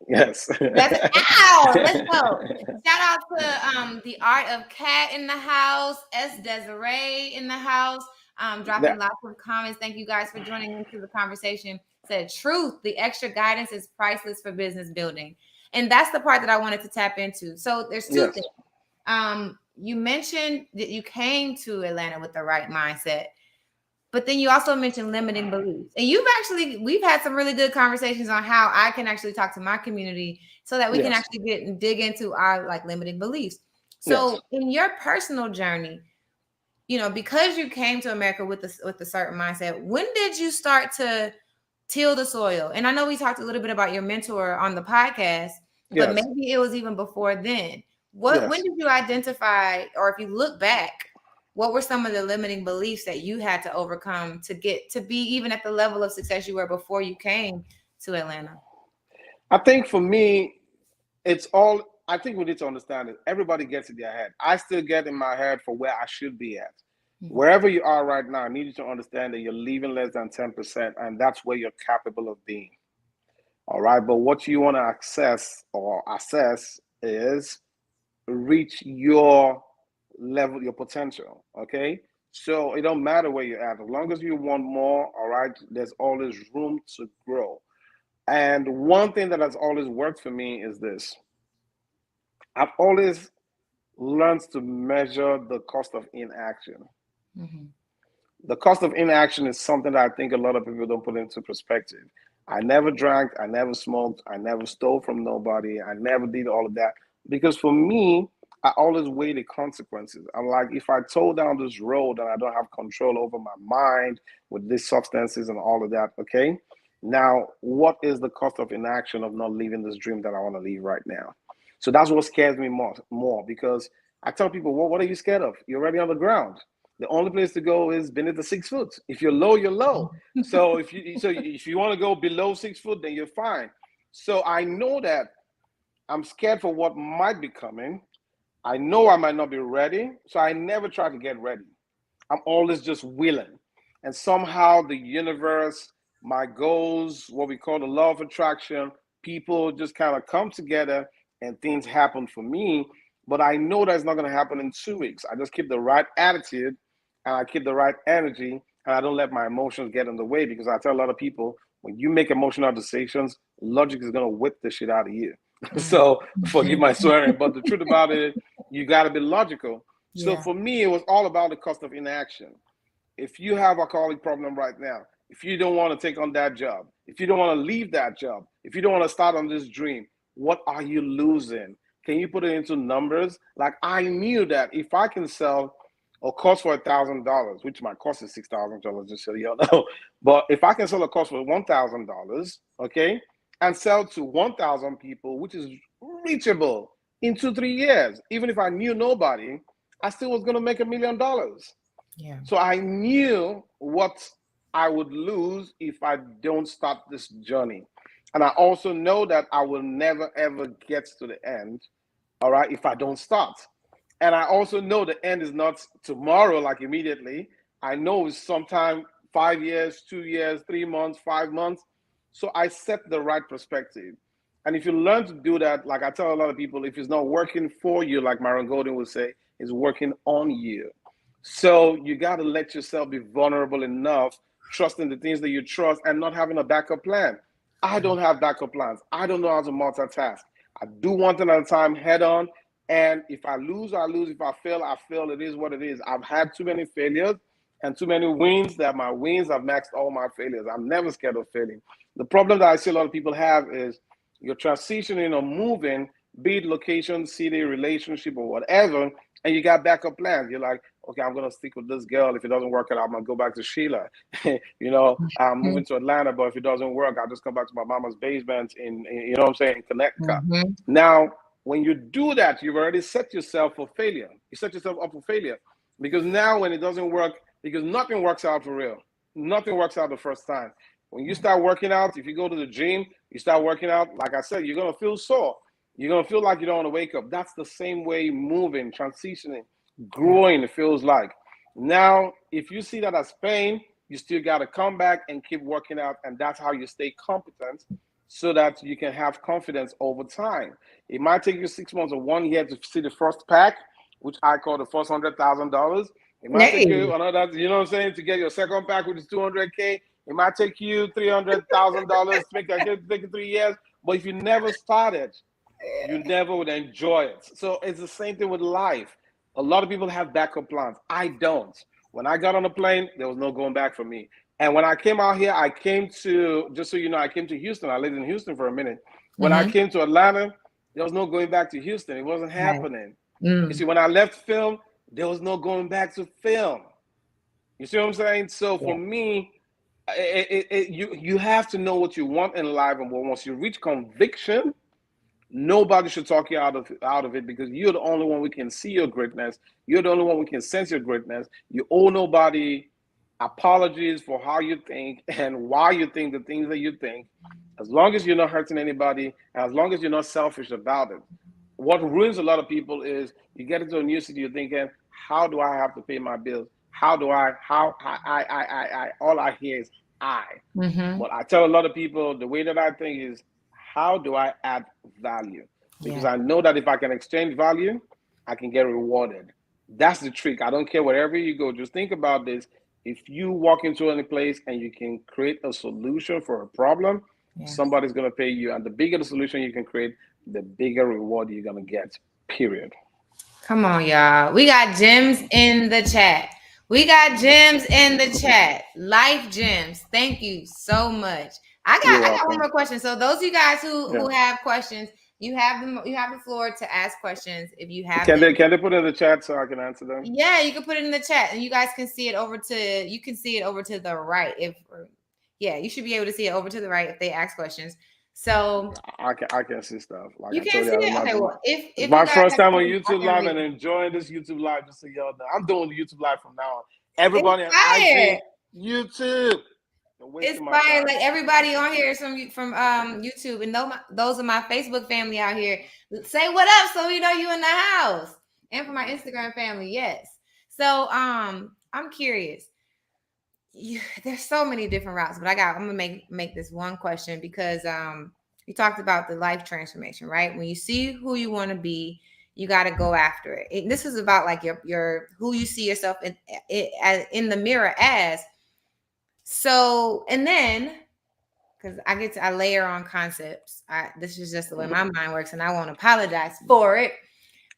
Yes. That's ow. Let's go. Shout out to the Art of Cat in the house, S Desiree in the house, dropping That- lots of comments. Thank you guys for joining into the conversation. Said truth, the extra guidance is priceless for business building. And that's the part that I wanted to tap into. So there's two yes. things. You mentioned that you came to Atlanta with the right mindset. But then you also mentioned limiting beliefs. And we've had some really good conversations on how I can actually talk to my community so that we can Yes. actually get and dig into our like limiting beliefs. Yes. So in your personal journey, because you came to America with a certain mindset, when did you start to till the soil? And I know we talked a little bit about your mentor on the podcast, but Yes. maybe it was even before then. When Yes. did you identify, or if you look back, what were some of the limiting beliefs that you had to overcome to get to be even at the level of success you were before you came to Atlanta? I think for me, it's all, I think we need to understand it. Everybody gets in their head. I still get in my head for where I should be at. Mhm. Wherever you are right now, I need you to understand that you're leaving less than 10%, and that's where you're capable of being. All right. But what you want to access or assess is reach your level, your potential. Okay. So it don't matter where you're at. As long as you want more, all right, there's always room to grow. And one thing that has always worked for me is this. I've always learned to measure the cost of inaction. Mhm. The cost of inaction is something that I think a lot of people don't put into perspective. I never drank, I never smoked, I never stole from nobody, I never did all of that. Because for me, I always weigh the consequences. I'm like, if I toe down this road and I don't have control over my mind with these substances and all of that, okay? Now, what is the cost of inaction of not living this dream that I want to live right now? So that's what scares me more because I tell people, well, what are you scared of? You're already on the ground. The only place to go is beneath the 6 foot. If you're low, you're low. So if you want to go below 6 foot, then you're fine. So I know that I'm scared for what might be coming. I know I might not be ready, so I never try to get ready. I'm always just willing. And somehow the universe, my goals, what we call the law of attraction, people just kind of come together and things happen for me. But I know that's not going to happen in 2 weeks. I just keep the right attitude and I keep the right energy and I don't let my emotions get in the way because I tell a lot of people when you make emotional decisions, logic is going to whip the shit out of you. So forgive my swearing, but the truth about it, you got to be logical. So for me, it was all about the cost of inaction. If you have a alcoholic problem right now, if you don't want to take on that job, if you don't want to leave that job, if you don't want to start on this dream, what are you losing? Can you put it into numbers? Like I knew that if I can sell a course for $1,000, which my cost is $6,000, just so you know, but if I can sell a course for $1,000, okay, and sell to 1,000 people, which is reachable in 2-3 years, even if I knew nobody, I still was going to make $1,000,000. Yeah. So I knew what I would lose if I don't start this journey. And I also know that I will never ever get to the end, all right, if I don't start. And I also know the end is not tomorrow, like immediately. I know it's sometime 5 years, 2 years, 3 months, 5 months. So I set the right perspective. And if you learn to do that, like I tell a lot of people, if it's not working for you, like Myron Golden would say, it's working on you. So you got to let yourself be vulnerable enough, trusting the things that you trust and not having a backup plan. I don't have backup plans. I don't know how to multitask. I do one thing at a time head on. And if I lose, I lose. If I fail, I fail. It is what it is. I've had too many failures and too many wins that my wins have maxed all my failures. I'm never scared of failing. The problem that I see a lot of people have is you're transitioning or moving, be it location, city, relationship, or whatever, and you got backup plans. You're like, okay, I'm gonna stick with this girl. If it doesn't work out, I'm gonna go back to Sheila. I'm moving to Atlanta, but if it doesn't work, I'll just come back to my mama's basement in you know what I'm saying, Connecticut. Mm-hmm. Now, when you do that, you've already set yourself for failure. You set yourself up for failure because now when it doesn't work, because nothing works out for real. Nothing works out the first time. When you start working out, if you go to the gym, you start working out, like I said, you're gonna feel sore. You're gonna feel like you don't want to wake up. That's the same way moving, transitioning, growing feels like. Now, if you see that as pain, you still gotta come back and keep working out, and that's how you stay competent so that you can have confidence over time. It might take you 6 months or 1 year to see the first pack, which I call the first $100,000. It might take you another, you know what I'm saying, to get your second pack, which is 200K. It might take you $300,000 to make that take 3 years. But if you never started, you never would enjoy it. So it's the same thing with life. A lot of people have backup plans. I don't. When I got on the plane, there was no going back for me. And when I came out here, I came to, just so you know, I came to Houston. I lived in Houston for a minute. When I came to Atlanta, there was no going back to Houston. It wasn't happening. You see, when I left film, there was no going back to film. You see what I'm saying? So for me, you have to know what you want in life, and once you reach conviction, nobody should talk you out of it because you're the only one who can see your greatness. You're the only one who can sense your greatness. You owe nobody apologies for how you think and why you think the things that you think, as long as you're not hurting anybody and as long as you're not selfish about it. What ruins a lot of people is you get into a new city, you're thinking, how do I have to pay my bills? How do I all I hear is I. But I tell a lot of people the way that I think is, how do I add value? Because I know that if I can exchange value, I can get rewarded. That's the trick. I don't care wherever you go. Just think about this. If you walk into any place and you can create a solution for a problem, somebody's going to pay you. And the bigger the solution you can create, the bigger reward you're going to get, period. Come on, y'all. We got gems in the chat. We got gems in the chat. Life gems. Thank you so much. I You're got one welcome. more question. So those of you guys who have questions, You have the floor to ask questions if you have Can they them. can they put it in the chat so I can answer them? Yeah, you can put it in the chat, and you guys can see it over to. You can see it over to the right. Yeah, you should be able to see it over to the right if they ask questions. So I can see stuff. Like you I told can't you, see I don't it. know. Okay, well, It's if you my guys first have time on questions, I YouTube can Live read and them. enjoying this YouTube Live. Just so y'all know, I'm doing the YouTube Live from now on. It's Everybody on fire. IG, YouTube, you're It's wasting my fire. time. Like everybody on here is from YouTube, and those are my Facebook family out here. Say what up, so we know you in the house, and for my Instagram family, yes. So I'm curious. There's so many different routes, but I'm gonna make this one question because you talked about the life transformation, right? When you see who you want to be, you got to go after it. This is about like your who you see yourself in the mirror as. So and then because I layer on concepts. This is just the way my mind works, and I won't apologize for it. No,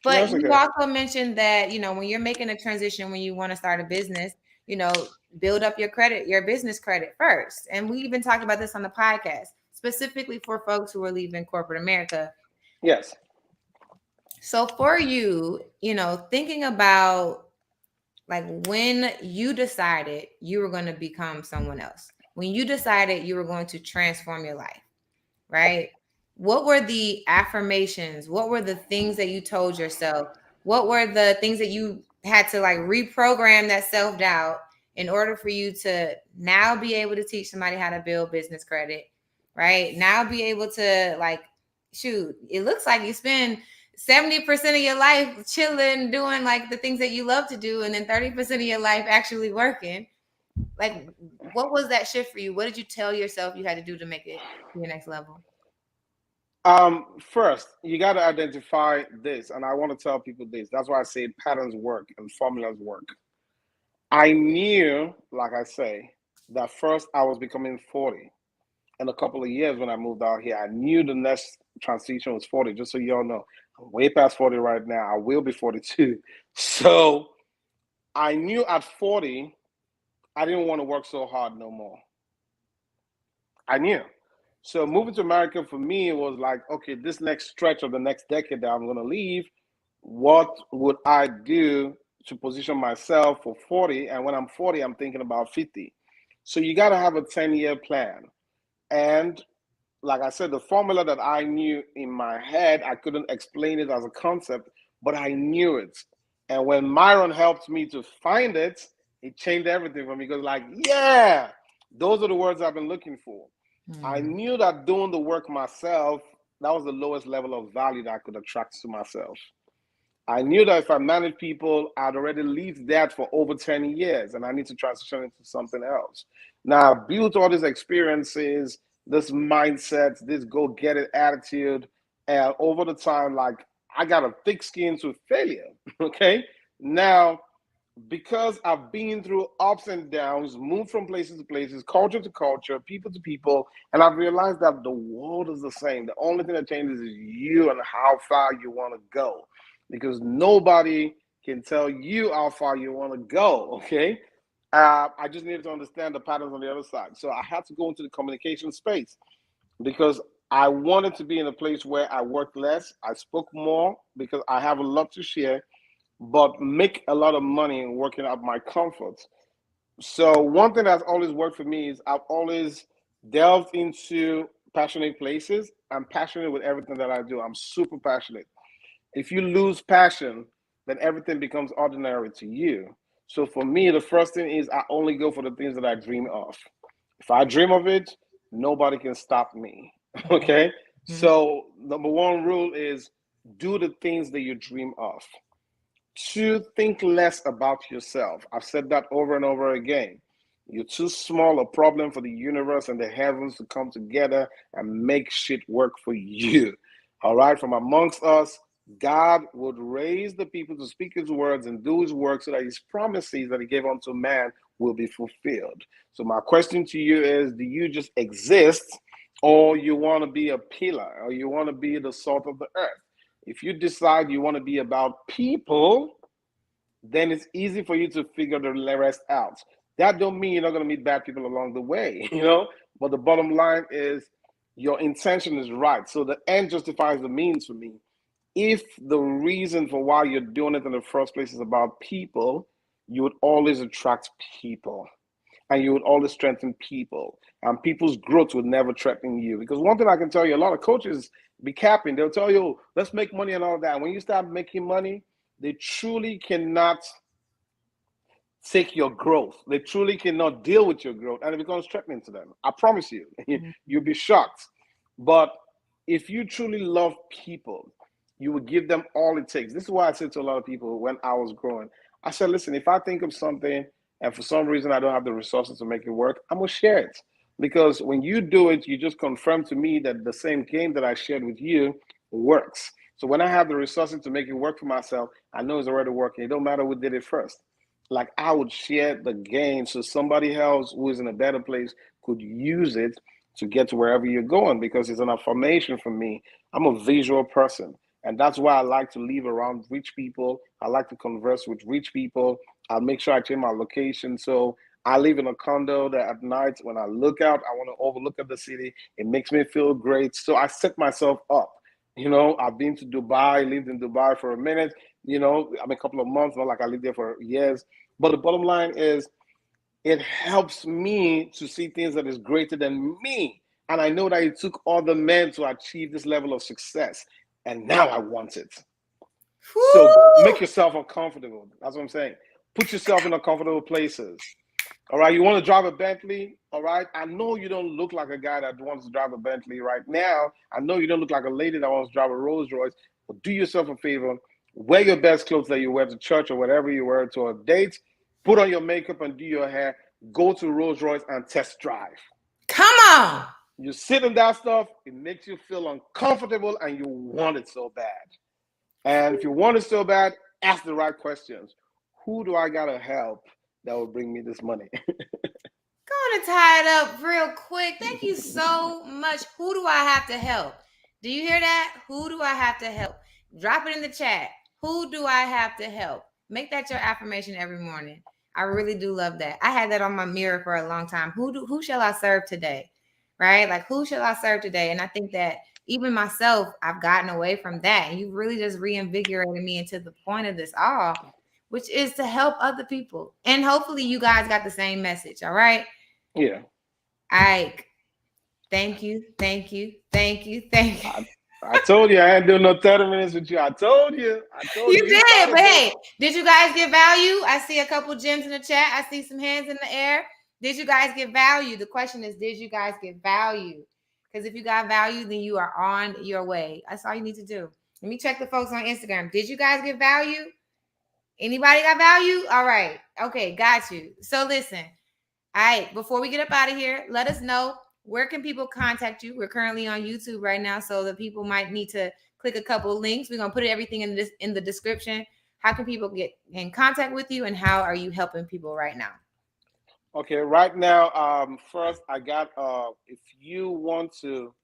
But it's you okay. also mentioned that, when you're making a transition, when you want to start a business, build up your business credit first. And we even talked about this on the podcast, specifically for folks who are leaving corporate America. Yes. So for you, thinking about like when you decided you were going to become someone else, when you decided you were going to transform your life, right? What were the affirmations? What were the things that you told yourself? What were the things that you had to like reprogram that self doubt in order for you to now be able to teach somebody how to build business credit, right? Now be able to like, shoot, it looks like you spend 70% of your life chilling, doing like the things that you love to do, and then 30% of your life actually working. Like, what was that shift for you? What did you tell yourself you had to do to make it to your next level? First, you got to identify this, and I want to tell people this. That's why I say patterns work and formulas work. I knew, like I say, that first I was becoming 40 in a couple of years when I moved out here. I knew the next transition was 40, just so you all know. I'm way past 40 right now. I will be 42. So I knew at 40, I didn't want to work so hard no more. I knew. So moving to America for me was like, okay, this next stretch of the next decade that I'm going to leave, what would I do to position myself for 40? And when I'm 40, I'm thinking about 50. So you got to have a 10-year plan. And like I said, the formula that I knew in my head, I couldn't explain it as a concept, but I knew it. And when Myron helped me to find it, it changed everything for me because, like, yeah, those are the words I've been looking for. I Mm. knew that doing the work myself, that was the lowest level of value that I could attract to myself. I knew that if I managed people, I'd already lived that for over 10 years and I need to transition into something else. Now, I've built all these experiences, this mindset, this go get it attitude. And over the time, like I got a thick skin to failure. Okay. Now, because I've been through ups and downs, moved from places to places, culture to culture, people to people, and I've realized that the world is the same. The only thing that changes is you and how far you want to go. Because nobody can tell you how far you want to go, okay? I just needed to understand the patterns on the other side. So I had to go into the communication space because I wanted to be in a place where I worked less, I spoke more because I have a lot to share, but make a lot of money working at my comfort. So one thing that's always worked for me is I've always delved into passionate places. I'm passionate with everything that I do. I'm super passionate. If you lose passion, then everything becomes ordinary to you. So for me, the first thing is I only go for the things that I dream of. If I dream of it, nobody can stop me. Okay? Mhm. So number one rule is do the things that you dream of. Two, think less about yourself. I've said that over and over again. You're too small a problem for the universe and the heavens to come together and make shit work for you. All right, from amongst us, God would raise the people to speak his words and do his work so that his promises that he gave unto man will be fulfilled. So, my question to you is, do you just exist or you want to be a pillar or you want to be the salt of the earth? If you decide you want to be about people, then it's easy for you to figure the rest out. That don't mean you're not going to meet bad people along the way, you know. But the bottom line is, your intention is right. So the end justifies the means for me. If the reason for why you're doing it in the first place is about people, you would always attract people and you would always strengthen people. And people's growth would never threaten you. Because one thing I can tell you, a lot of coaches be capping. They'll tell you, oh, let's make money and all that. When you start making money, they truly cannot take your growth. They truly cannot deal with your growth, and it becomes threatening to them. I promise you, you'll be shocked. But if you truly love people, you will give them all it takes. This is why I said to a lot of people when I was growing, I said, listen, if I think of something and for some reason I don't have the resources to make it work, I'm going to share it. Because when you do it, you just confirm to me that the same game that I shared with you works. So when I have the resources to make it work for myself, I know it's already working. It don't matter who did it first. Like I would share the gain so somebody else who is in a better place could use it to get to wherever you're going because it's an affirmation for me. I'm a visual person. And that's why I like to live around rich people. I like to converse with rich people. I'll make sure I change my location. So I live in a condo that at night when I look out, I want to overlook at the city. It makes me feel great. So I set myself up. I've been to Dubai, lived in Dubai for a minute, a couple of months, not like I lived there for years. But the bottom line is it helps me to see things that is greater than me. And I know that it took other men to achieve this level of success. And now I want it. So make Woo! yourself uncomfortable. That's what I'm saying. Put yourself in uncomfortable places. All right, you want to drive a Bentley? All right, I know you don't look like a guy that wants to drive a Bentley right now. I know you don't look like a lady that wants to drive a Rolls Royce, but do yourself a favor. Wear your best clothes that you wear to church or whatever you wear to a date. Put on your makeup and do your hair. Go to Rolls Royce and test drive. Come on. You sit in that stuff, it makes you feel uncomfortable and you want it so bad. And if you want it so bad, ask the right questions. Who do I got to help that will bring me this money? Going to tie it up real quick. Thank you so much. Who do I have to help? Do you hear that? Who do I have to help? Drop it in the chat. Who do I have to help? Make that your affirmation every morning. I really do love that. I had that on my mirror for a long time. Who shall I serve today? Right? Like who shall I serve today? And I think that even myself, I've gotten away from that. And you really just reinvigorated me into the point of this all, which is to help other people. And hopefully you guys got the same message. All right. Yeah. Ike, thank you, thank you, thank you, thank you. I told you I ain't doing no 30 minutes with you. I told you. You You did, started but this. hey, did you guys get value? I see a couple gems in the chat. I see some hands in the air. Did you guys get value? The question is, did you guys get value? Because if you got value, then you are on your way. That's all you need to do. Let me check the folks on Instagram. Did you guys get value? Anybody got value? All right. Okay, got you. So listen. All right, before we get up out of here, let us know where can people contact you. We're currently on YouTube right now, so the people might need to click a couple links. We're gonna put everything in the description. How can people get in contact with you, and how are you helping people right now? Okay, right now, first I got if you want to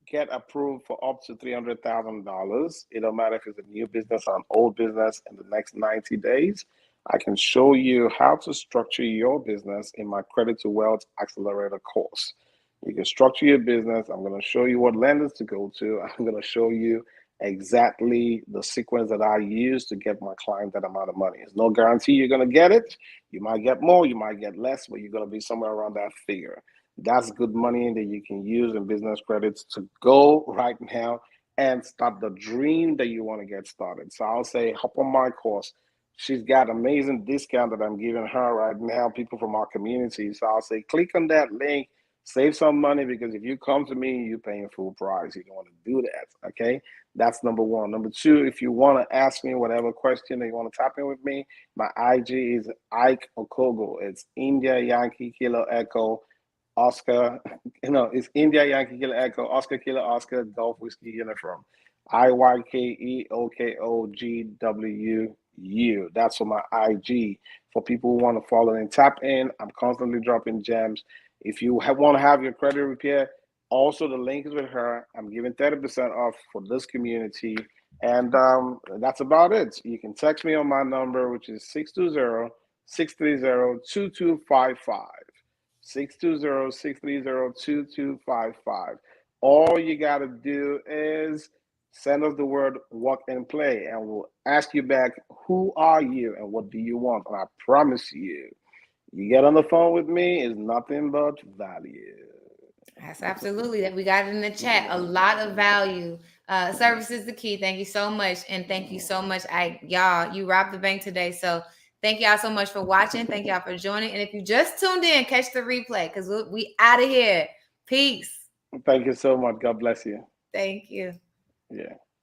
get approved for up to $300,000, it don't matter if it's a new business or an old business in the next 90 days. I can show you how to structure your business in my Credit to Wealth Accelerator course. You can structure your business. I'm going to show you what lenders to go to. I'm going to show you exactly the sequence that I use to get my client that amount of money. There's no guarantee you're going to get it. You might get more, you might get less, but you're going to be somewhere around that figure. That's good money that you can use in business credits to go right now and start the dream that you want to get started. So I'll say, hop on my course. She's got amazing discount that I'm giving her right now, people from our community. So I'll say, click on that link, save some money, because if you come to me, you're paying full price. You don't want to do that, okay? That's number one. Number two, if you want to ask me whatever question that you want to tap in with me, my IG is Iyke Okogwu. It's India Yankee Kilo Echo Oscar, it's India Yankee Killer Echo, Oscar Killer Oscar, Golf Whiskey Uniform. IYKEOKOGWU. That's for my IG. For people who want to follow and tap in, I'm constantly dropping gems. If you want to have your credit repair, also the link is with her. I'm giving 30% off for this community. And that's about it. You can text me on my number, which is 620-630-2255. 620-630-2255. All you got to do is send us the word work and play, and we'll ask you back, who are you and what do you want? And I promise you, you get on the phone with me is nothing but value. That's absolutely that we got it in the chat. A lot of value. Service is the key. Thank you so much. And thank you so much. Y'all, you robbed the bank today. So thank y'all so much for watching. Thank y'all for joining. And if you just tuned in, catch the replay because we out of here. Peace. Thank you so much. God bless you. Thank you. Yeah.